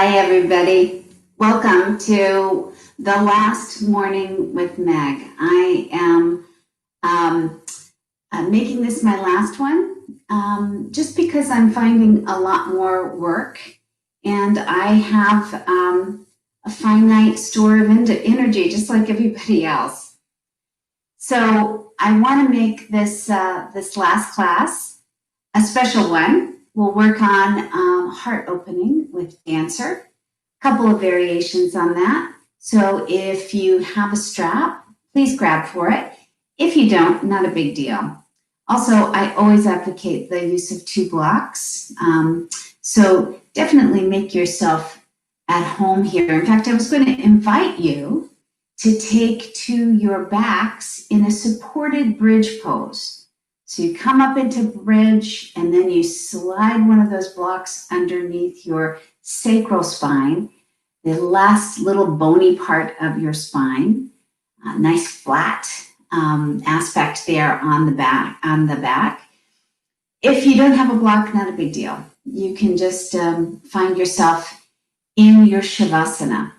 Hi, everybody. Welcome to the last morning with Meg. I am making this my last one just because I'm finding a lot more work and I have a finite store of energy just like everybody else. So I want to make this last class a special one. We'll work on heart opening with dancer, a couple of variations on that. So if you have a strap, please grab for it. If you don't, not a big deal. Also, I always advocate the use of 2 blocks. So definitely make yourself at home here. In fact, I was going to invite you to take to your backs in a supported bridge pose. So you come up into bridge and then you slide one of those blocks underneath your sacral spine, the last little bony part of your spine. Nice flat aspect there on the back. If you don't have a block, not a big deal. You can just find yourself in your Shavasana.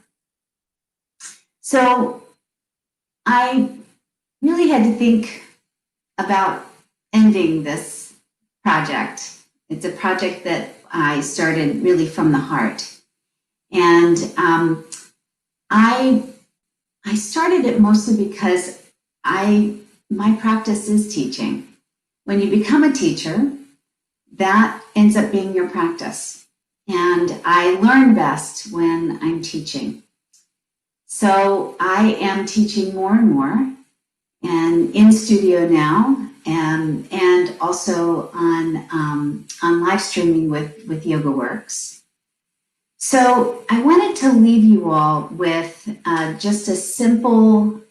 So I really had to think about ending this project. It's a project that I started really from the heart. And I started it mostly because my practice is teaching. When you become a teacher, that ends up being your practice. And I learn best when I'm teaching. So I am teaching more and more, and in studio now, and also on live streaming with Yoga Works. So I wanted to leave you all with just a simple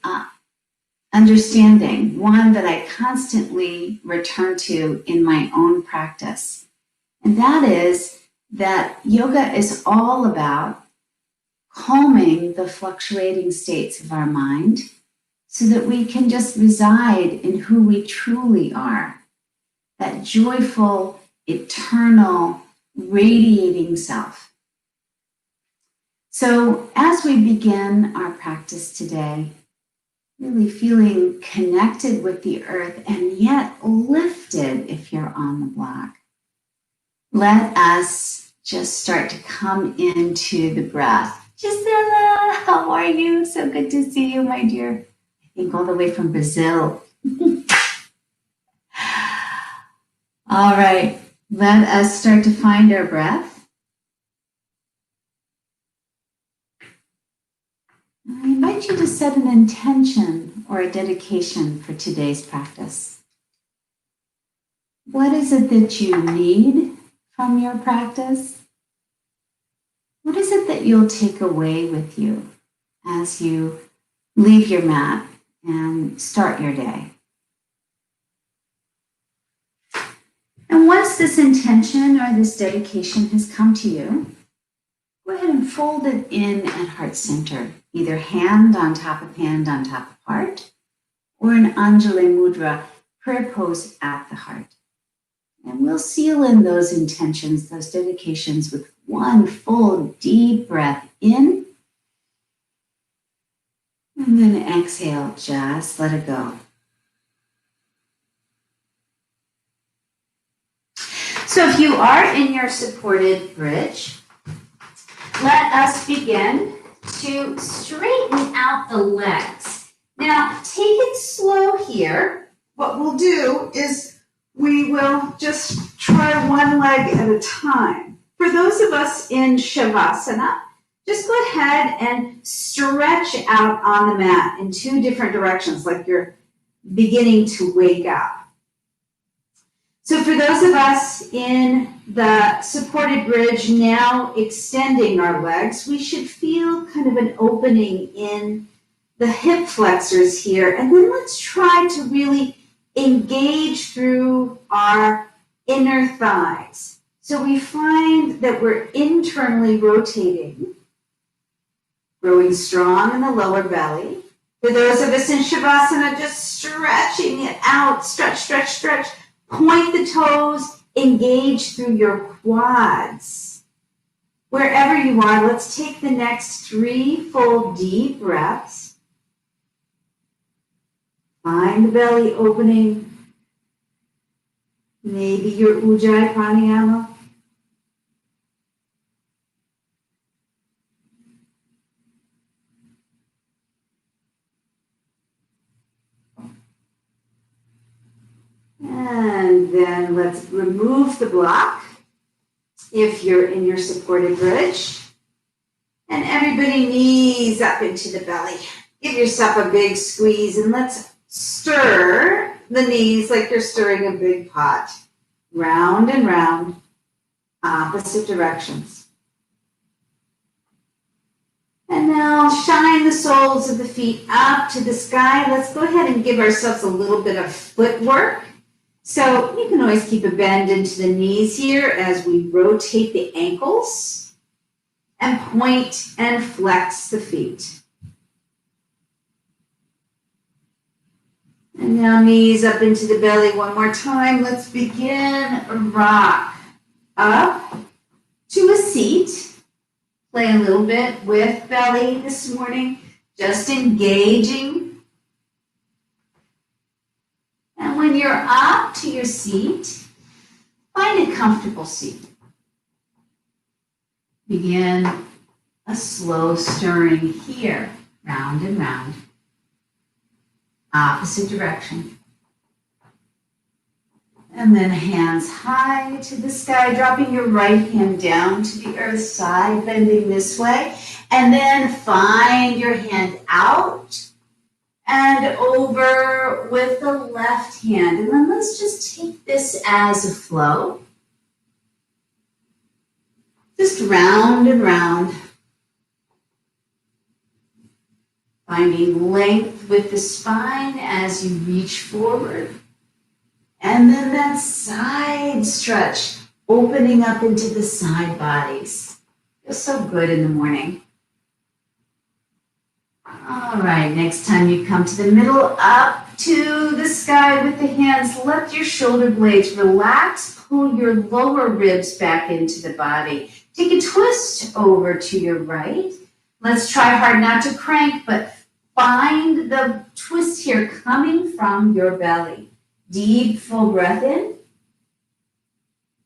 understanding, one that I constantly return to in my own practice. And that is that yoga is all about calming the fluctuating states of our mind so that we can just reside in who we truly are, that joyful, eternal, radiating self. So as we begin our practice today, really feeling connected with the earth and yet lifted if you're on the block, let us just start to come into the breath. Gisela, how are you? So good to see you, my dear. I think all the way from Brazil. All right, let us start to find our breath. I invite you to set an intention or a dedication for today's practice. What is it that you need from your practice? What is it that you'll take away with you as you leave your mat and start your day? And once this intention or this dedication has come to you, go ahead and fold it in at heart center, either hand on top of heart, or an Anjali Mudra, prayer pose at the heart. And we'll seal in those intentions, those dedications with one full deep breath in, and then exhale, just let it go. So if you are in your supported bridge, let us begin to straighten out the legs. Now, take it slow here. What we'll do is we will just try one leg at a time. For those of us in Shavasana, just go ahead and stretch out on the mat in 2 different directions, like you're beginning to wake up. So for those of us in the supported bridge, now extending our legs, we should feel kind of an opening in the hip flexors here. And then let's try to really engage through our inner thighs. So we find that we're internally rotating, growing strong in the lower belly. For those of us in Shavasana, just stretching it out, stretch, stretch, stretch. Point the toes, engage through your quads. Wherever you are, let's take the next 3 full deep breaths. Find the belly opening. Maybe your Ujjayi pranayama. And then let's remove the block if you're in your supported bridge. And everybody knees up into the belly. Give yourself a big squeeze and let's stir the knees like you're stirring a big pot. Round and round, opposite directions. And now shine the soles of the feet up to the sky. Let's go ahead and give ourselves a little bit of footwork. So you can always keep a bend into the knees here as we rotate the ankles and point and flex the feet. And now knees up into the belly one more time. Let's begin a rock up to a seat. Play a little bit with belly this morning, just engaging. And when you're up to your seat, find a comfortable seat. Begin a slow stirring here, round and round, opposite direction. And then hands high to the sky, dropping your right hand down to the earth side, bending this way. And then find your hand out and over with the left hand. And then let's just take this as a flow. Just round and round. Finding length with the spine as you reach forward. And then that side stretch, opening up into the side bodies. Feels so good in the morning. All right, next time you come to the middle, up to the sky with the hands. Let your shoulder blades relax. Pull your lower ribs back into the body. Take a twist over to your right. Let's try hard not to crank, but find the twist here coming from your belly. Deep, full breath in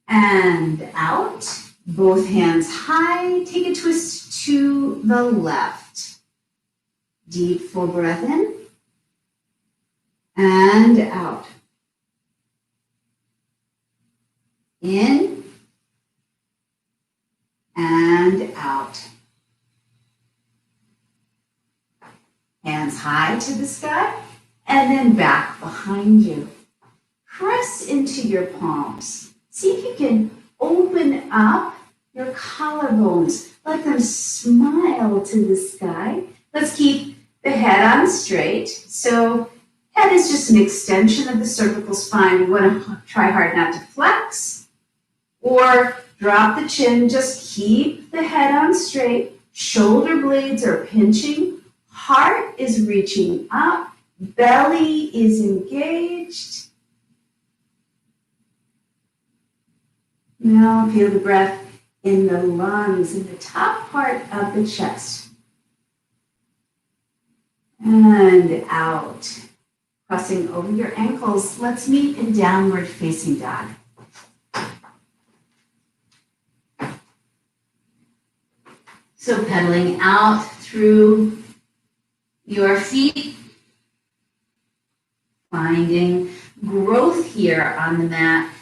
and out. Both hands high. Take a twist to the left. Deep, full breath in and out. In and out. Hands high to the sky and then back behind you. Press into your palms. See if you can open up your collarbones. Let them smile to the sky. Let's keep the head on straight. So head is just an extension of the cervical spine. You want to try hard not to flex or drop the chin. Just keep the head on straight. Shoulder blades are pinching. Heart is reaching up. Belly is engaged. Now feel the breath in the lungs, in the top part of the chest. And out. Crossing over your ankles. Let's meet in downward facing dog. So pedaling out through your feet. Finding growth here on the mat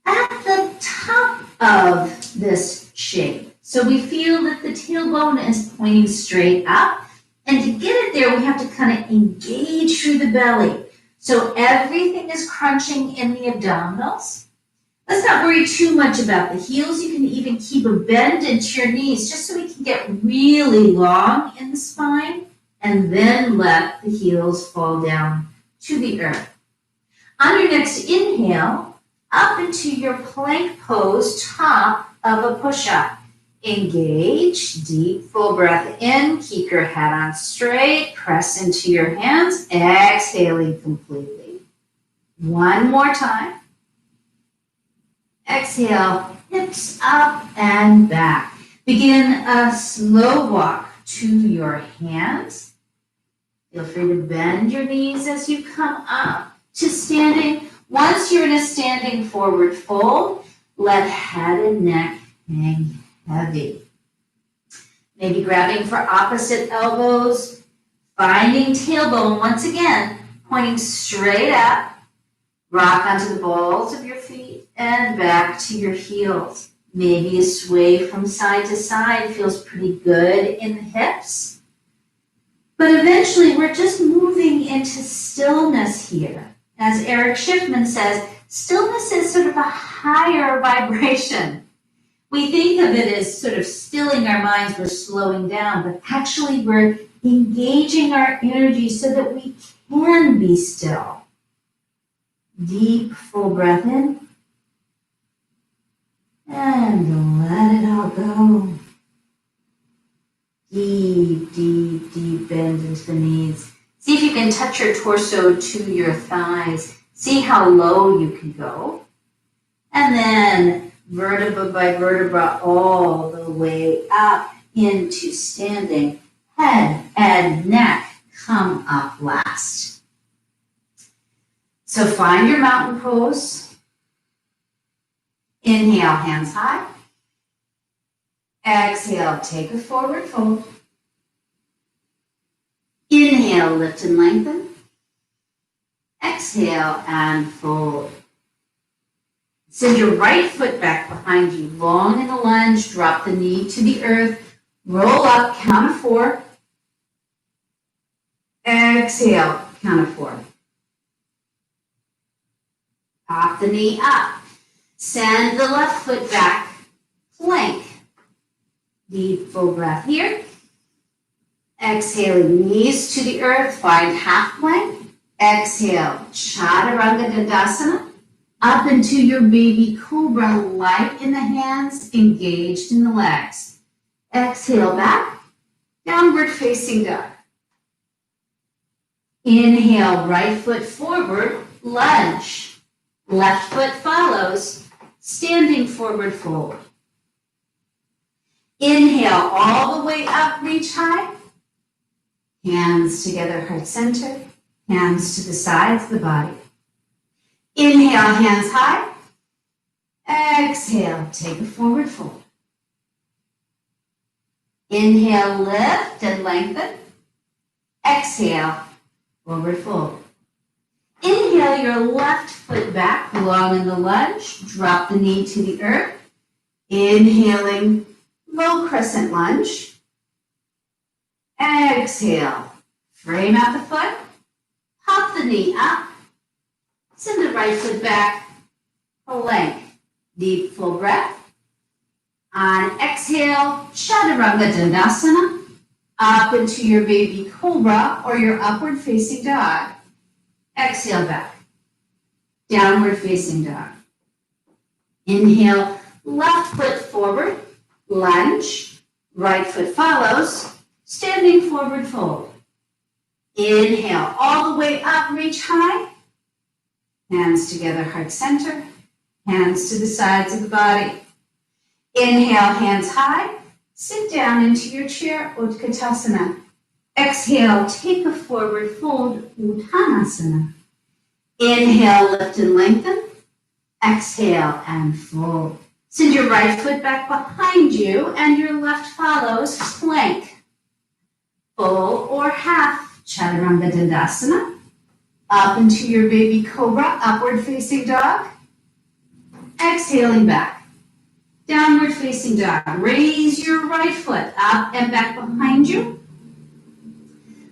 at the top of this shape. So we feel that the tailbone is pointing straight up. And to get it there, we have to kind of engage through the belly. So everything is crunching in the abdominals. Let's not worry too much about the heels. You can even keep a bend into your knees just so we can get really long in the spine and then let the heels fall down to the earth. On your next inhale, up into your plank pose, top of a push-up. Engage, deep, full breath in, keep your head on straight, press into your hands, exhaling completely. One more time. Exhale, hips up and back. Begin a slow walk to your hands. Feel free to bend your knees as you come up to standing. Once you're in a standing forward fold, let head and neck hang heavy. Maybe grabbing for opposite elbows, finding tailbone once again, pointing straight up. Rock onto the balls of your feet and back to your heels. Maybe a sway from side to side feels pretty good in the hips. But eventually we're just moving into stillness here. As Eric Schiffman says, stillness is sort of a higher vibration. We think of it as sort of stilling our minds, we're slowing down, but actually we're engaging our energy so that we can be still. Deep, full breath in. And let it all go. Deep, deep, deep bend into the knees. See if you can touch your torso to your thighs. See how low you can go. And then vertebra by vertebra all the way up into standing. Head and neck come up last. So find your mountain pose. Inhale, hands high. Exhale, take a forward fold. Inhale, lift and lengthen. Exhale and fold. Send your right foot back behind you, long in the lunge. Drop the knee to the earth. Roll up, count of 4. Exhale, count of 4. Pop the knee up. Send the left foot back, plank. Deep, full breath here. Exhaling, knees to the earth, find half plank. Exhale, Chaturanga Dandasana. Up into your baby cobra, light in the hands, engaged in the legs. Exhale back, downward facing dog. Inhale, right foot forward, lunge. Left foot follows, standing forward fold. Inhale, all the way up, reach high. Hands together, heart center. Hands to the sides of the body. Inhale, hands high. Exhale, take a forward fold. Inhale, lift and lengthen. Exhale, forward fold. Inhale your left foot back, long in the lunge. Drop the knee to the earth. Inhaling, low crescent lunge. Exhale, frame out the foot. Pop the knee up. Send the right foot back, plank. Deep, full breath. On exhale, Chaturanga Dandasana. Up into your baby cobra or your upward facing dog. Exhale back. Downward facing dog. Inhale, left foot forward, lunge. Right foot follows, standing forward fold. Inhale, all the way up, reach high. Hands together, heart center. Hands to the sides of the body. Inhale, hands high. Sit down into your chair, Utkatasana. Exhale, take a forward fold, Uttanasana. Inhale, lift and lengthen. Exhale and fold. Send your right foot back behind you and your left follows, plank. Full or half, Chaturanga Dandasana. Up into your baby cobra, upward facing dog. Exhaling back. Downward facing dog. Raise your right foot up and back behind you.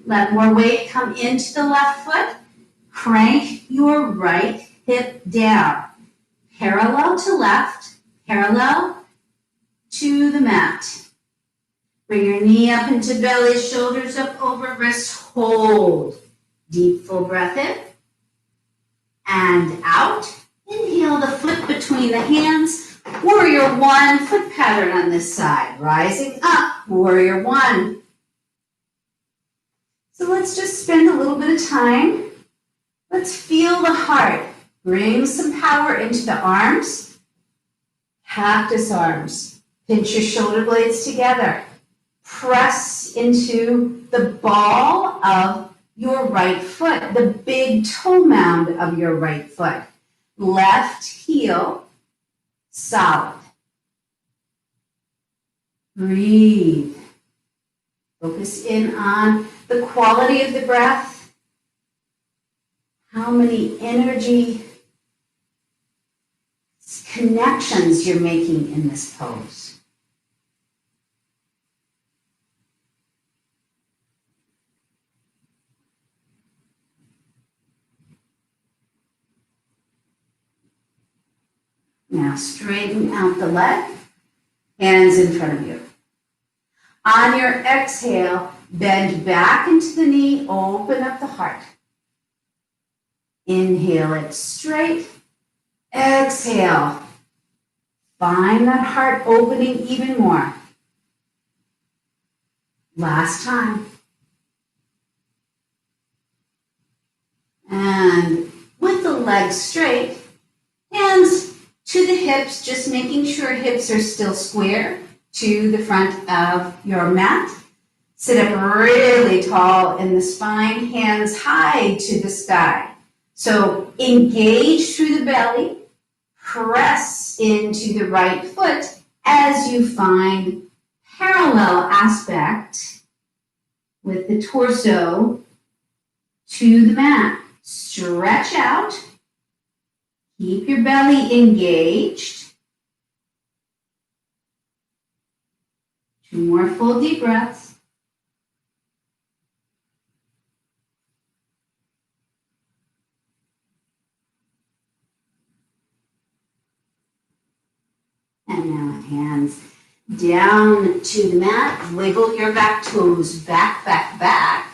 Let more weight come into the left foot. Crank your right hip down. Parallel to left, parallel to the mat. Bring your knee up into belly, shoulders up over wrist, hold. Deep full breath in and out. Inhale the foot between the hands. Warrior 1, foot pattern on this side. Rising up, warrior 1. So let's just spend a little bit of time. Let's feel the heart. Bring some power into the arms. Cactus arms. Pinch your shoulder blades together. Press into the ball of your right foot, the big toe mound of your right foot. Left heel solid. Breathe. Focus in on the quality of the breath. How many energy connections you're making in this pose. Now straighten out the leg, hands in front of you. On your exhale, bend back into the knee, open up the heart. Inhale it straight. Exhale. Find that heart opening even more. Last time. And with the legs straight, hands to the hips, just making sure hips are still square to the front of your mat. Sit up really tall in the spine, hands high to the sky. So engage through the belly, press into the right foot as you find parallel aspect with the torso to the mat. Stretch out. Keep your belly engaged. 2 more full deep breaths. And now hands down to the mat. Wiggle your back toes. Back, back, back.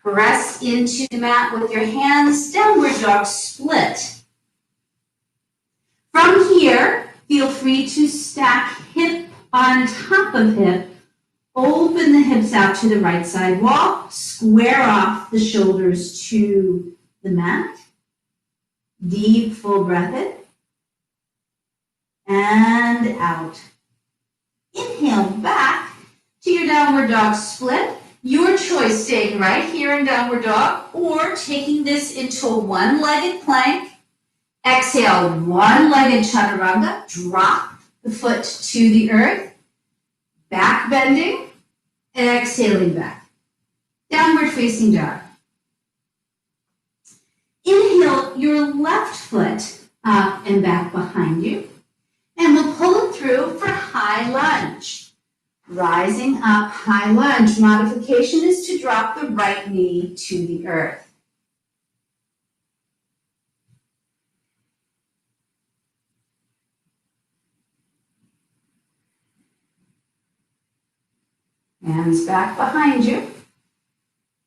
Press into the mat with your hands. Downward dog split. From here, feel free to stack hip on top of hip. Open the hips out to the right side wall. Square off the shoulders to the mat. Deep, full breath in. And out. Inhale back to your downward dog split. Your choice, staying right here in downward dog or taking this into a one-legged plank. Exhale, one-legged chaturanga. Drop the foot to the earth. Back bending. Exhaling back. Downward facing dog. Inhale your left foot up and back behind you. And we'll pull it through for high lunge. Rising up, high lunge. Modification is to drop the right knee to the earth. Hands back behind you.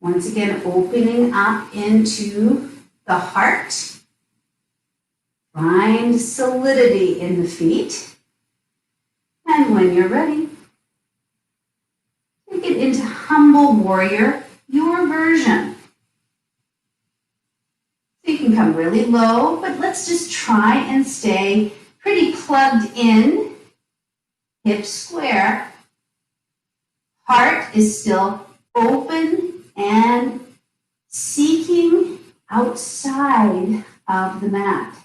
Once again, opening up into the heart. Find solidity in the feet. And when you're ready, take it into humble warrior, your version. So you can come really low, but let's just try and stay pretty plugged in. Hips square. Heart is still open and seeking outside of the mat.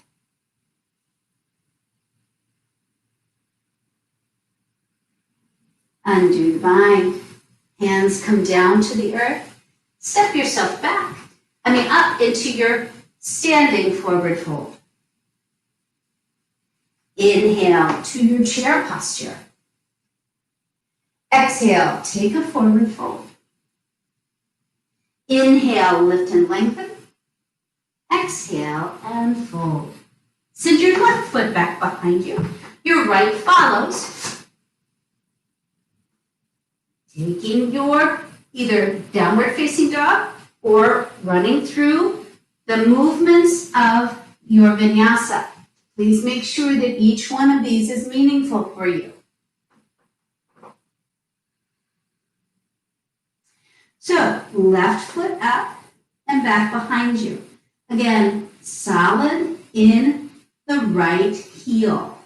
Undo the bind. Hands come down to the earth. Step yourself back. Up into your standing forward fold. Inhale to your chair posture. Exhale, take a forward fold. Inhale, lift and lengthen. Exhale and fold. Send your left foot back behind you. Your right follows. Taking your either downward facing dog or running through the movements of your vinyasa. Please make sure that each one of these is meaningful for you. So, left foot up and back behind you. Again, solid in the right heel.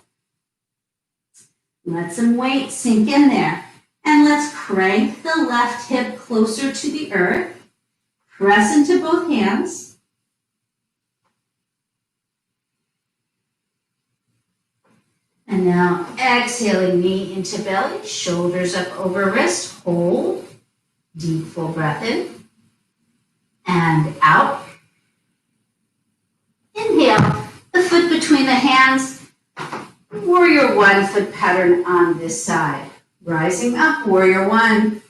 Let some weight sink in there. And let's crank the left hip closer to the earth. Press into both hands. And now exhaling, knee into belly, shoulders up over wrist. Hold. Deep full breath in. And out. Inhale, the foot between the hands. Warrior one foot pattern on this side. Rising up, warrior one.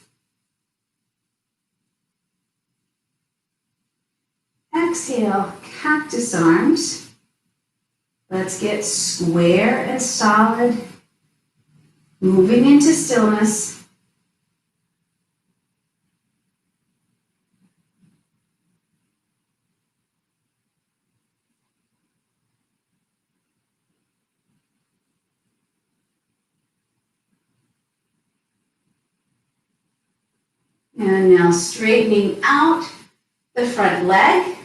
Exhale, cactus arms. Let's get square and solid. Moving into stillness. And now straightening out the front leg.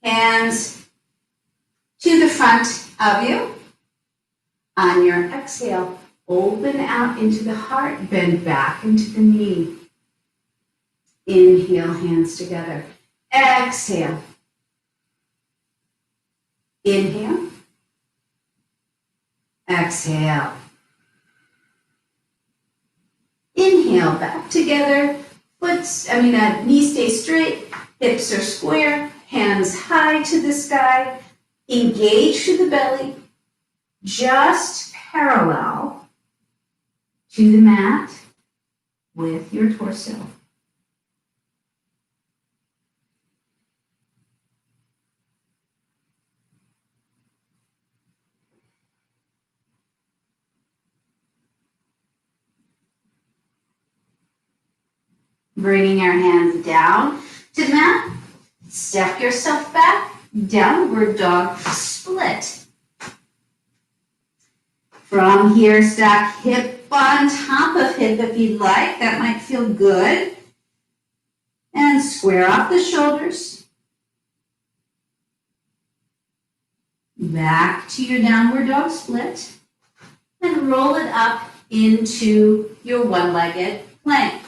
Hands to the front of you. On your exhale, open out into the heart, bend back into the knee. Inhale, hands together. Exhale. Inhale. Exhale. Inhale, back together. Knees stay straight, hips are square, hands high to the sky. Engage to the belly, just parallel to the mat with your torso. Bringing our hands down to the mat, step yourself back, downward dog split. From here, stack hip on top of hip if you'd like. That might feel good. And square off the shoulders. Back to your downward dog split. And roll it up into your one-legged plank.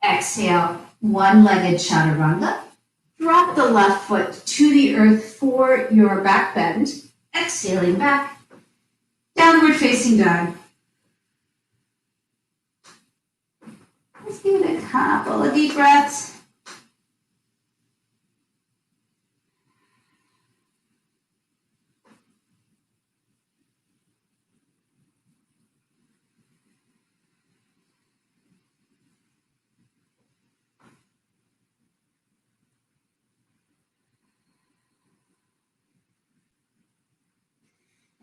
Exhale, one-legged chaturanga. Drop the left foot to the earth for your back bend. Exhaling back. Downward facing dog. Let's give it a couple of deep breaths.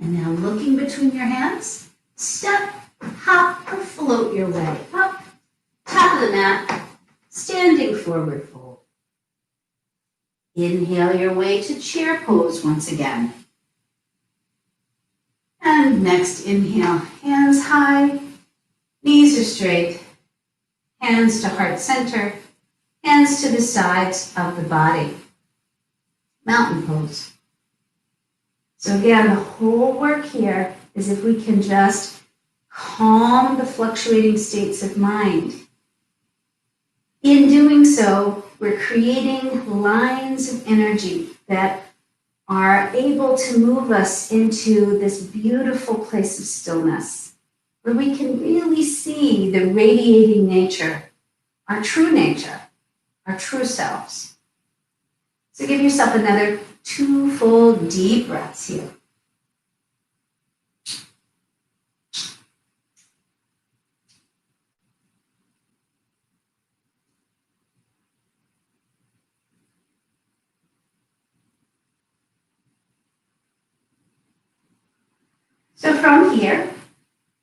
And now looking between your hands, step, hop, or float your way up, top of the mat, standing forward fold. Inhale your way to chair pose once again. And next inhale, hands high, knees are straight, hands to heart center, hands to the sides of the body. Mountain pose. So again, the whole work here is if we can just calm the fluctuating states of mind. In doing so, we're creating lines of energy that are able to move us into this beautiful place of stillness, where we can really see the radiating nature, our true selves. So give yourself another 2 full deep breaths here. So from here,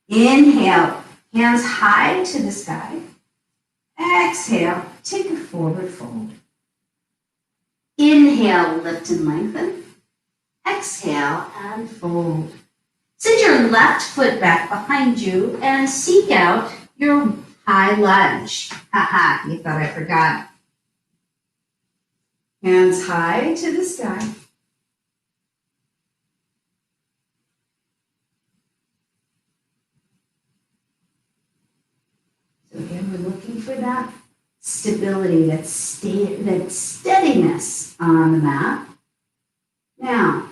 inhale, hands high to the sky. Exhale, take a forward fold. Inhale, lift and lengthen. Exhale and fold. Send your left foot back behind you and seek out your high lunge. Haha, you thought I forgot. Hands high to the sky. And we're looking for that stability, that steadiness on the mat. Now,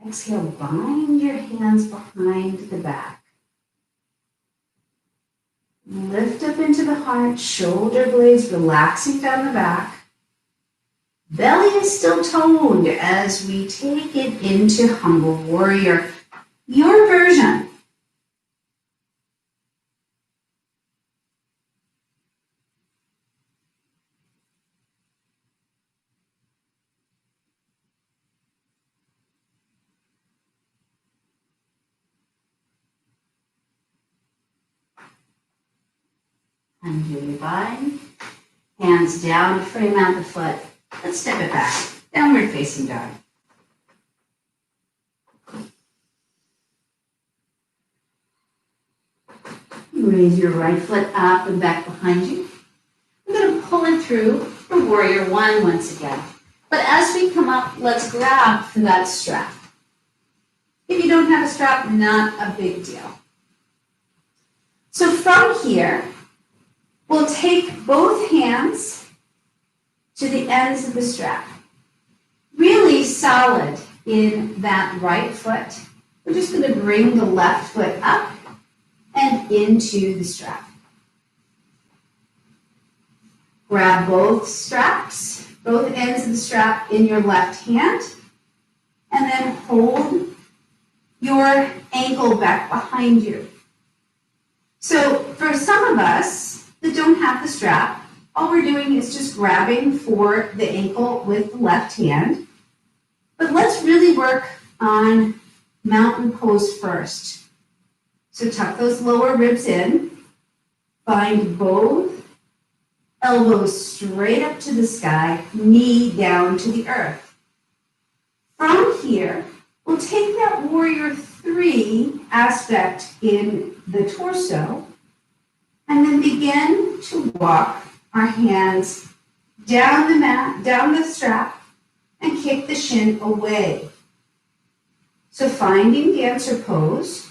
exhale, bind your hands behind the back. Lift up into the heart, shoulder blades relaxing down the back. Belly is still toned as we take it into humble warrior, your version. Undo your bind. Hands down to frame out the foot. Let's step it back. Downward facing dog. Raise your right foot up and back behind you. We're going to pull it through for warrior one once again. But as we come up, let's grab for that strap. If you don't have a strap, not a big deal. So from here, we'll take both hands to the ends of the strap. Really solid in that right foot. We're just going to bring the left foot up and into the strap. Grab both straps, both ends of the strap in your left hand, and then hold your ankle back behind you. So for some of us that don't have the strap, all we're doing is just grabbing for the ankle with the left hand. But let's really work on mountain pose first. So tuck those lower ribs in, find both elbows straight up to the sky, knee down to the earth. From here, we'll take that warrior three aspect in the torso and then begin to walk our hands down the mat, down the strap, and kick the shin away. So finding dancer pose.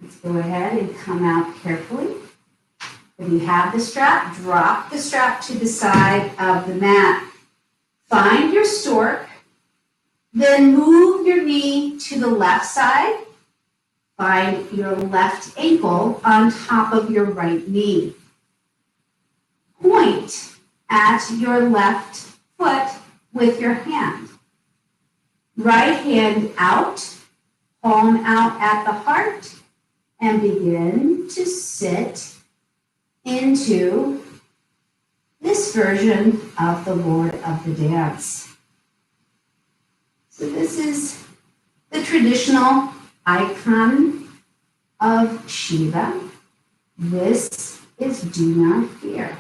Let's go ahead and come out carefully. If you have the strap, drop the strap to the side of the mat. Find your stork, then move your knee to the left side. Find your left ankle on top of your right knee. Point at your left foot with your hand. Right hand out, palm out at the heart, and begin to sit into this version of the Lord of the Dance. So this is the traditional icon of Shiva. This is Do Not Fear.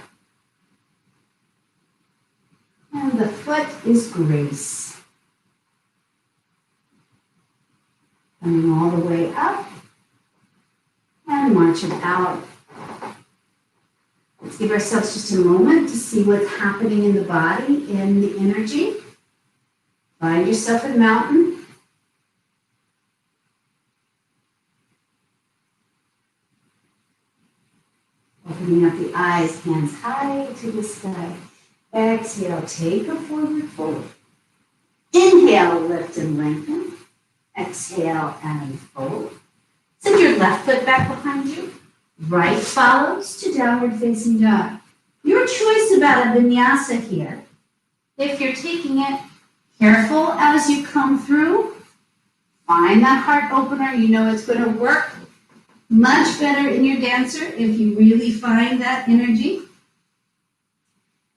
And the foot is grace. Coming all the way up and march it out. Let's give ourselves just a moment to see what's happening in the body, in the energy. Find yourself in mountain. Opening up the eyes, hands high to the sky. Exhale, take a forward fold. Inhale, lift and lengthen. Exhale and fold. Send your left foot back behind you. Right follows to downward facing dog. Your choice about a vinyasa here. If you're taking it careful as you come through, find that heart opener. You know it's going to work much better in your dancer if you really find that energy.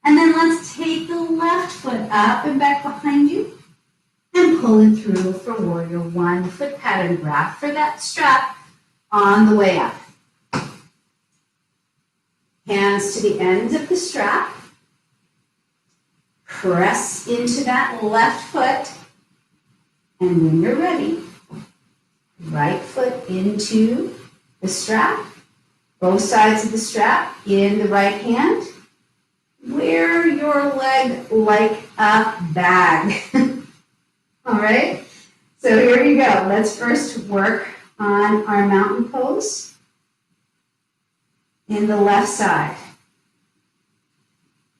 And then let's take the left foot up and back behind you and pull it through for warrior one. Foot pattern, grab for that strap on the way up. Hands to the ends of the strap. Press into that left foot. And when you're ready, right foot into the strap. Both sides of the strap in the right hand. wear your leg like a bag. All right, so here you go. Let's first work on our mountain pose in the left side.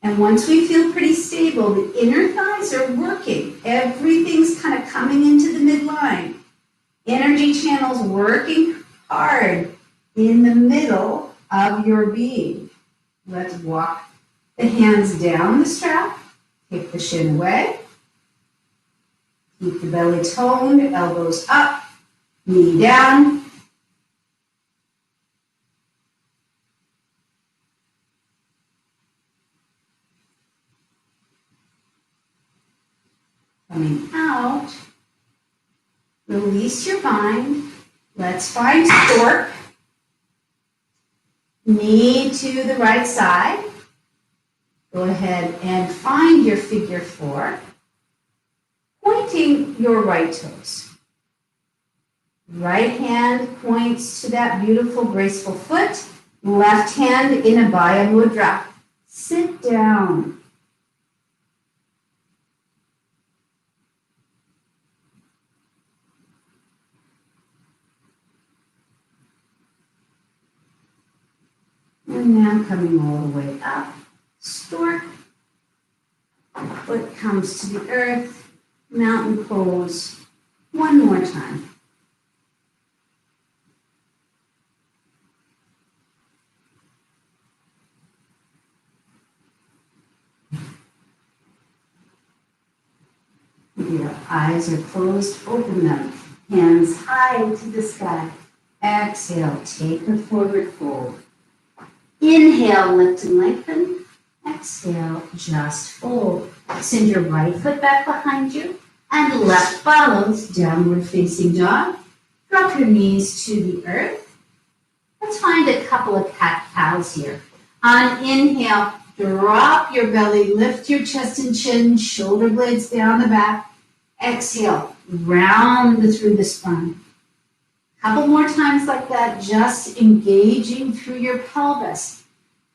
And once we feel pretty stable, the inner thighs are working. Everything's kind of coming into the midline. Energy channels working hard in the middle of your being. Let's walk the hands down the strap, kick the shin away. Keep the belly toned, elbows up, knee down. Coming out, release your bind. Let's find stork. Knee to the right side. Go ahead and find your figure four, pointing your right toes. Right hand points to that beautiful, graceful foot. Left hand in Abhaya Mudra. Sit down. And now coming all the way up, stork, foot comes to the earth, mountain pose, one more time. If your eyes are closed, open them, hands high to the sky. Exhale, take a forward fold. Inhale, lift and lengthen. Exhale, just fold. Send your right foot back behind you and left follows, downward facing dog. Drop your knees to the earth. Let's find a couple of cat-cows here. On inhale, drop your belly, lift your chest and chin, shoulder blades down the back. Exhale, round through the spine. Couple more times like that, just engaging through your pelvis.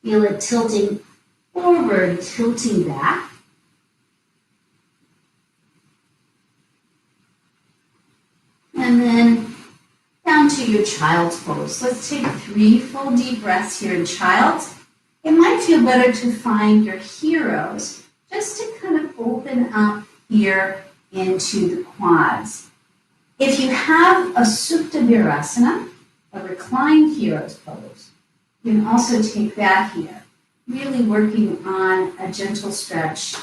Feel it tilting forward, tilting back. And then down to your child's pose. Let's take 3 full deep breaths here in child's. It might feel better to find your heroes just to kind of open up here into the quads. If you have a Supta Virasana, a reclined hero's pose, you can also take that here, really working on a gentle stretch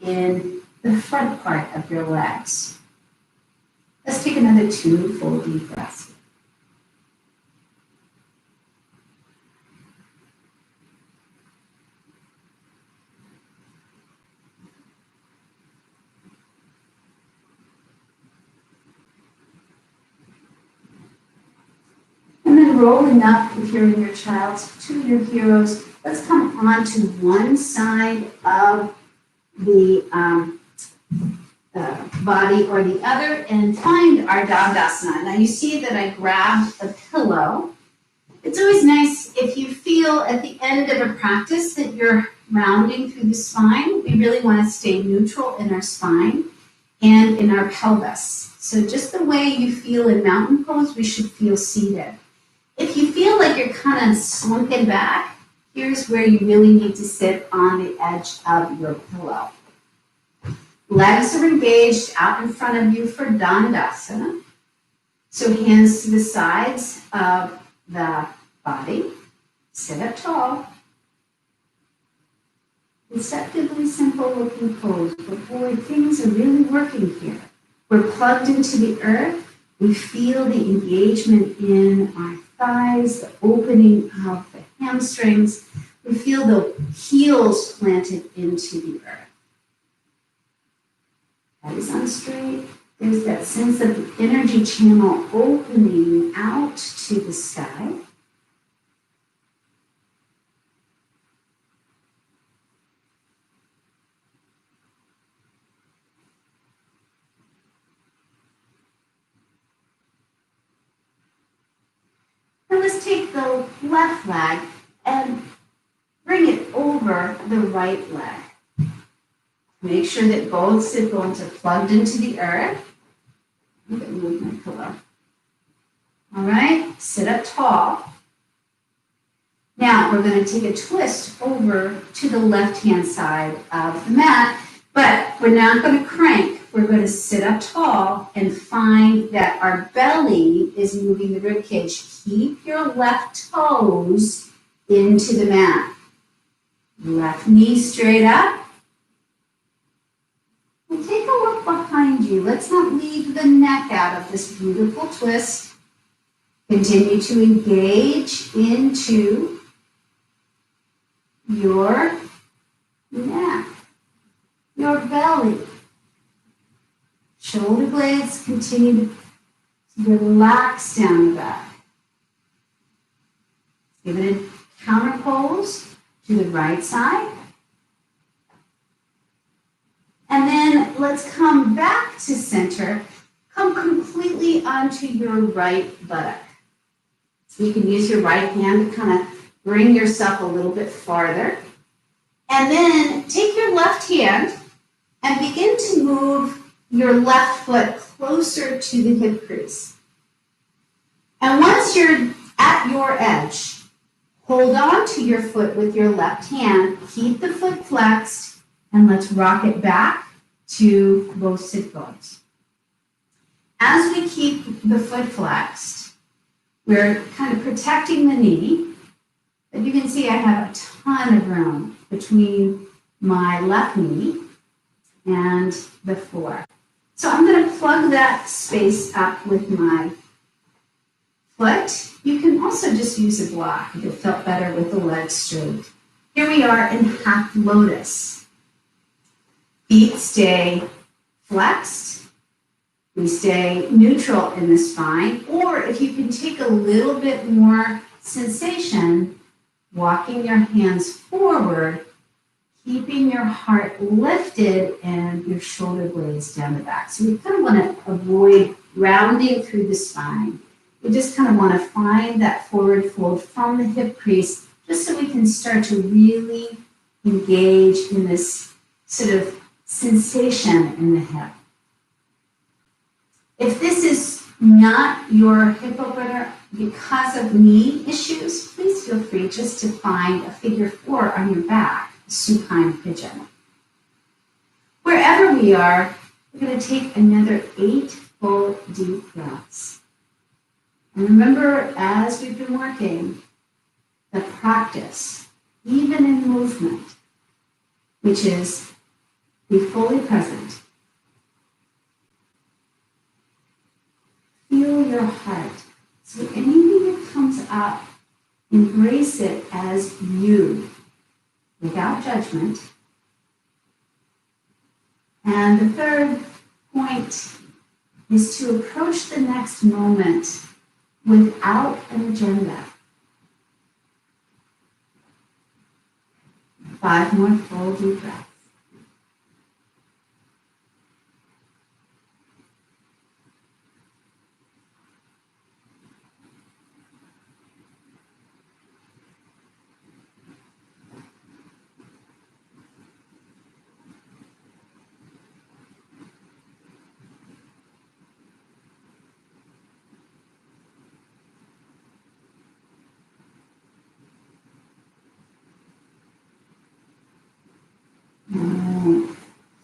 in the front part of your legs. Let's take another 2 full deep breaths. And then rolling up, if you're in your child's, to your heroes. Let's come onto one side of the body or the other and find our Dandasana. Now you see that I grabbed a pillow. It's always nice if you feel at the end of a practice that you're rounding through the spine. We really want to stay neutral in our spine and in our pelvis. So just the way you feel in mountain pose, we should feel seated. If you feel like you're kind of slunking back, here's where you really need to sit on the edge of your pillow. Legs are engaged out in front of you for Dandasana. So hands to the sides of the body. Sit up tall. Deceptively simple looking pose, but boy, things are really working here. We're plugged into the earth. We feel the engagement in our thighs, the opening of the hamstrings. We feel the heels planted into the earth. Bodies on straight. There's that sense of the energy channel opening out to the sky. Now let's take the left leg and bring it over the right leg. Make sure that both sit bones are plugged into the earth. I'm going to move my pillow. All right, sit up tall. Now we're going to take a twist over to the left-hand side of the mat, but we're not going to crank. We're going to sit up tall and find that our belly is moving the rib cage. Keep your left toes into the mat. Left knee straight up. And take a look behind you. Let's not leave the neck out of this beautiful twist. Continue to engage into your neck, your belly. Shoulder blades continue to relax down the back. Give it a counter pose to the right side. And then let's come back to center. Come completely onto your right buttock. So you can use your right hand to kind of bring yourself a little bit farther. And then take your left hand and begin to move your left foot closer to the hip crease. And once you're at your edge, hold on to your foot with your left hand, keep the foot flexed, and let's rock it back to both sit bones. As we keep the foot flexed, we're kind of protecting the knee. But you can see I have a ton of room between my left knee and the floor. So I'm going to plug that space up with my foot. You can also just use a block if it felt better with the legs straight. Here we are in half lotus. Feet stay flexed. We stay neutral in the spine. Or if you can take a little bit more sensation, walking your hands forward, keeping your heart lifted and your shoulder blades down the back. So we kind of want to avoid rounding through the spine. We just kind of want to find that forward fold from the hip crease just so we can start to really engage in this sort of sensation in the hip. If this is not your hip opener because of knee issues, please feel free just to find a figure 4 on your back, supine pigeon. Wherever we are, we're going to take another 8 full deep breaths. And remember, as we've been working, the practice, even in movement, which is be fully present. Feel your heart. So anything that comes up, embrace it as you, without judgment. And the third point is to approach the next moment without an agenda. 5 more full deep breaths.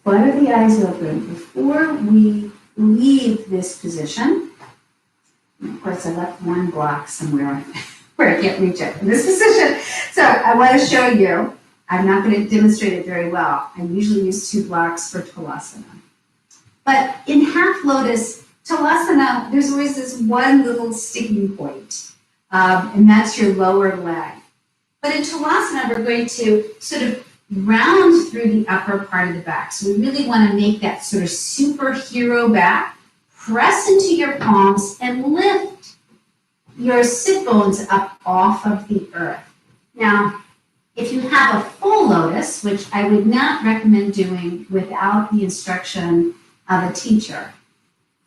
Flutter the eyes open. Before we leave this position, of course I left one block somewhere where I can't reach it in this position. So I want to show you. I'm not going to demonstrate it very well. I usually use 2 blocks for Talasana. But in half lotus, Talasana, there's always this one little sticking point, and that's your lower leg. But in Talasana, we're going to sort of round through the upper part of the back. So we really want to make that sort of superhero back. Press into your palms and lift your sit bones up off of the earth. Now, if you have a full lotus, which I would not recommend doing without the instruction of a teacher,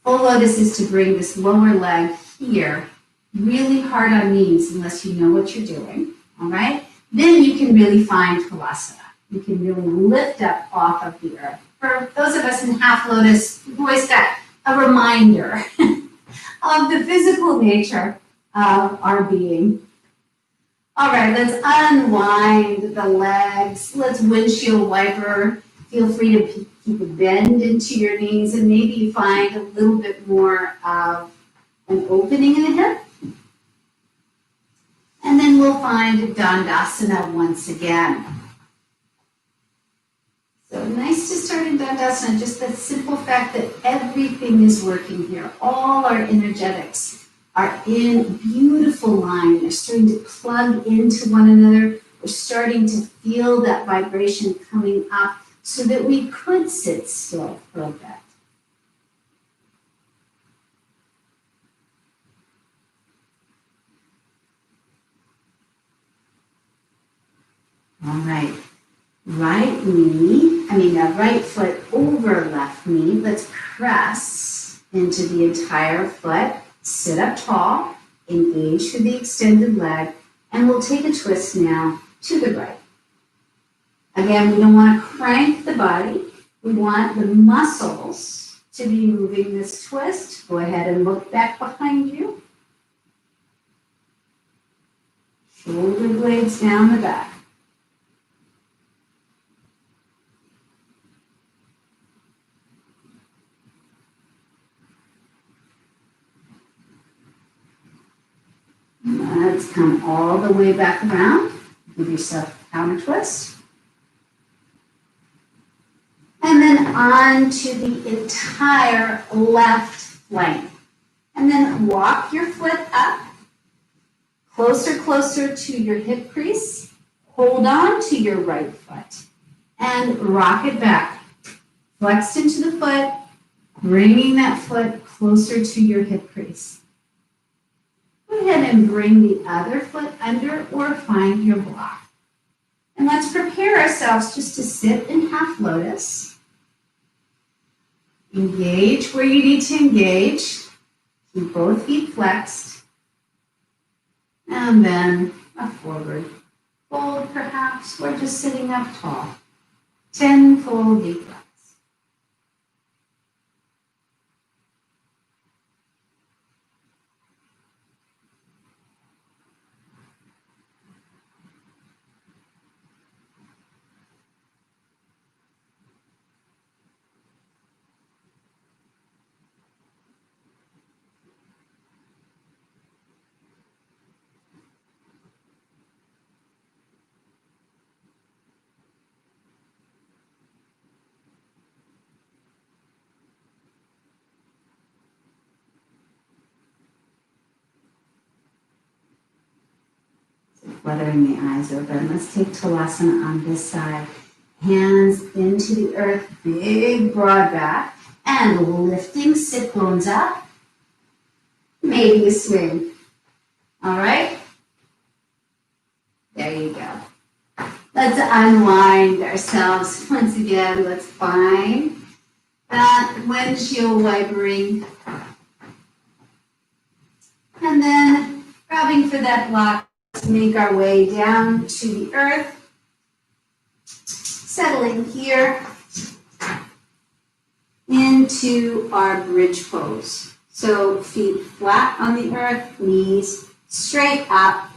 full lotus is to bring this lower leg here, really hard on knees unless you know what you're doing, all right? Then you can really find Talasana. you can really lift up off of the earth. For those of us in half lotus, we've always got a reminder of the physical nature of our being. All right, let's unwind the legs. Let's windshield wiper. Feel free to keep a bend into your knees, and maybe you find a little bit more of an opening in the hip. And then we'll find Dandasana once again. So nice to start in Dandasana, just the simple fact that everything is working here. All our energetics are in beautiful line. They're starting to plug into one another. We're starting to feel that vibration coming up so that we could sit still for a bit. All right, right foot over left knee. Let's press into the entire foot. Sit up tall, engage through the extended leg, and we'll take a twist now to the right. Again, we don't want to crank the body. We want the muscles to be moving this twist. Go ahead and look back behind you. Shoulder blades down the back. Let's come all the way back around. Give yourself a counter twist. And then on to the entire left flank. And then walk your foot up, closer to your hip crease. Hold on to your right foot and rock it back. Flexed into the foot, bringing that foot closer to your hip crease. Go ahead and bring the other foot under or find your block. And let's prepare ourselves just to sit in half lotus. Engage where you need to engage. Keep both feet flexed. And then a forward fold perhaps. We're just sitting up tall. 10 full deep breaths. Fluttering the eyes open. Let's take Talasana on this side. Hands into the earth, big broad back, and lifting sit bones up. Maybe a swing. All right? There you go. Let's unwind ourselves once again. Let's find that windshield wipering. And then grabbing for that block. Let's make our way down to the earth, settling here into our bridge pose. So feet flat on the earth, knees straight up.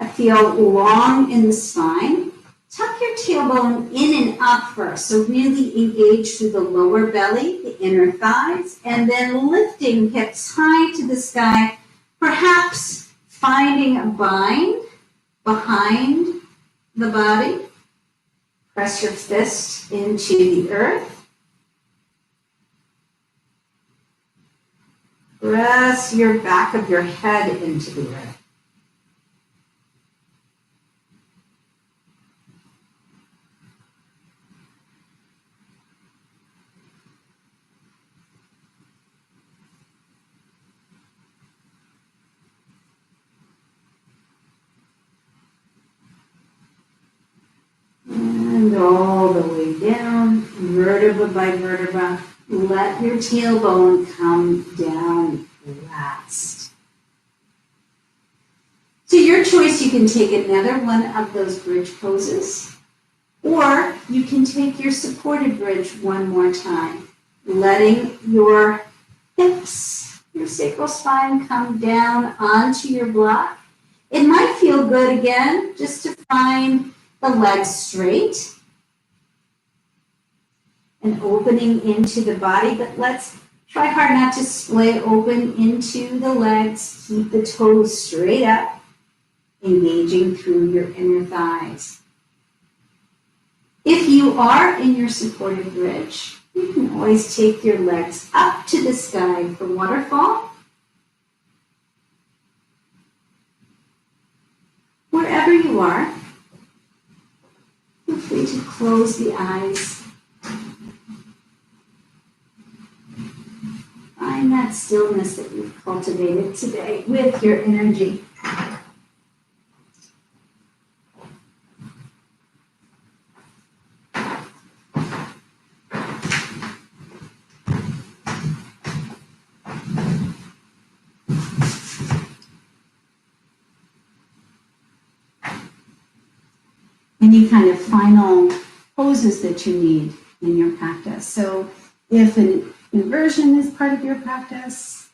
I feel long in the spine. Tuck your tailbone in and up first. So really engage through the lower belly, the inner thighs, and then lifting hips high to the sky, perhaps finding a bind behind the body. Press your fist into the earth. Press your back of your head into the earth. And all the way down, vertebra by vertebra. Let your tailbone come down last. To your choice, you can take another one of those bridge poses, Or you can take your supported bridge one more time, letting your hips, your sacral spine come down onto your block. It might feel good again just to find the legs straight and opening into the body, but let's try hard not to splay open into the legs. Keep the toes straight up, engaging through your inner thighs. If you are in your supported bridge, you can always take your legs up to the sky for waterfall. Wherever you are, feel free to close the eyes. Find that stillness that you've cultivated today with your energy. Any kind of final poses that you need in your practice. So if an inversion is part of your practice,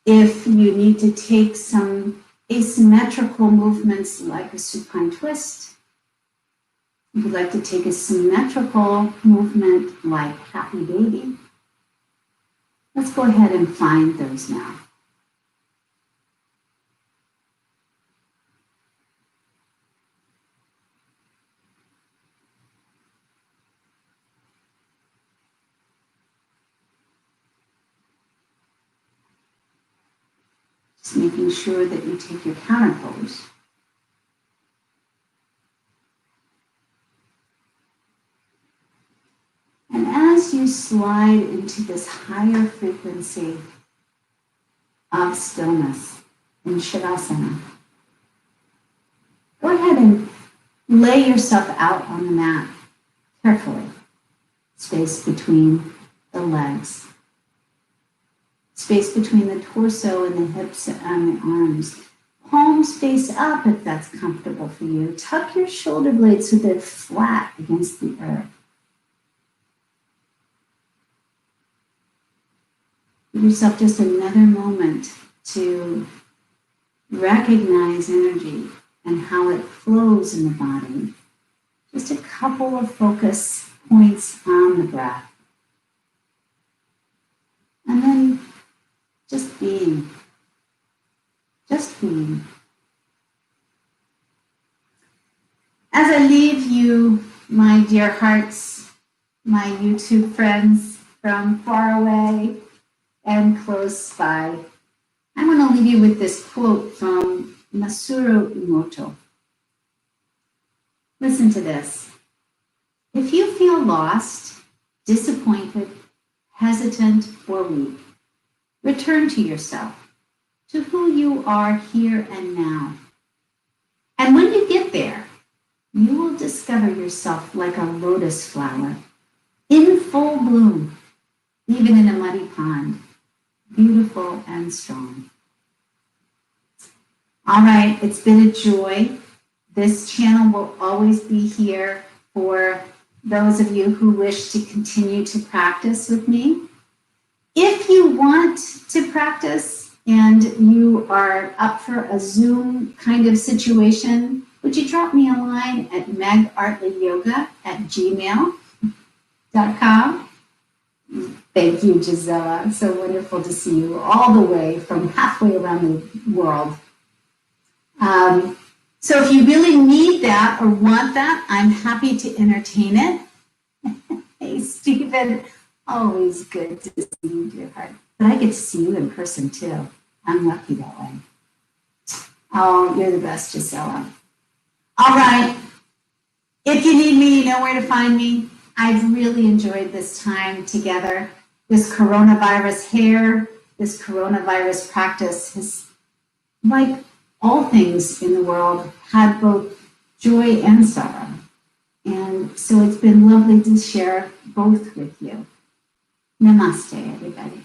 if you need to take some asymmetrical movements like a supine twist, if you'd like to take a symmetrical movement like happy baby, let's go ahead and find those now. Just making sure that you take your counter pose. And as you slide into this higher frequency of stillness in Shavasana, go ahead and lay yourself out on the mat carefully. Space between the legs. Space between the torso and the hips and the arms. Palms face up if that's comfortable for you. Tuck your shoulder blades so they're flat against the earth. Give yourself just another moment to recognize energy and how it flows in the body. Just a couple of focus points on the breath. And then just being. Just being. As I leave you, my dear hearts, my YouTube friends from far away and close by, I want to leave you with this quote from Masaru Emoto. Listen to this. If you feel lost, disappointed, hesitant, or weak, return to yourself, to who you are here and now. And when you get there, you will discover yourself like a lotus flower, in full bloom, even in a muddy pond, beautiful and strong. All right, it's been a joy. This channel will always be here for those of you who wish to continue to practice with me. If you want to practice and you are up for a Zoom kind of situation, would you drop me a line at megartleyyoga@gmail.com? Thank you, Gisela. So wonderful to see you all the way from halfway around the world. So if you really need that or want that, I'm happy to entertain it. Hey, Stephen, always good to see you, dear heart. But I get to see you in person too. I'm lucky that way. Oh, you're the best, Gisela. All right. If you need me, you know where to find me. I've really enjoyed this time together. This coronavirus hair, this coronavirus practice has, like all things in the world, had both joy and sorrow. And so it's been lovely to share both with you. Namaste, everybody.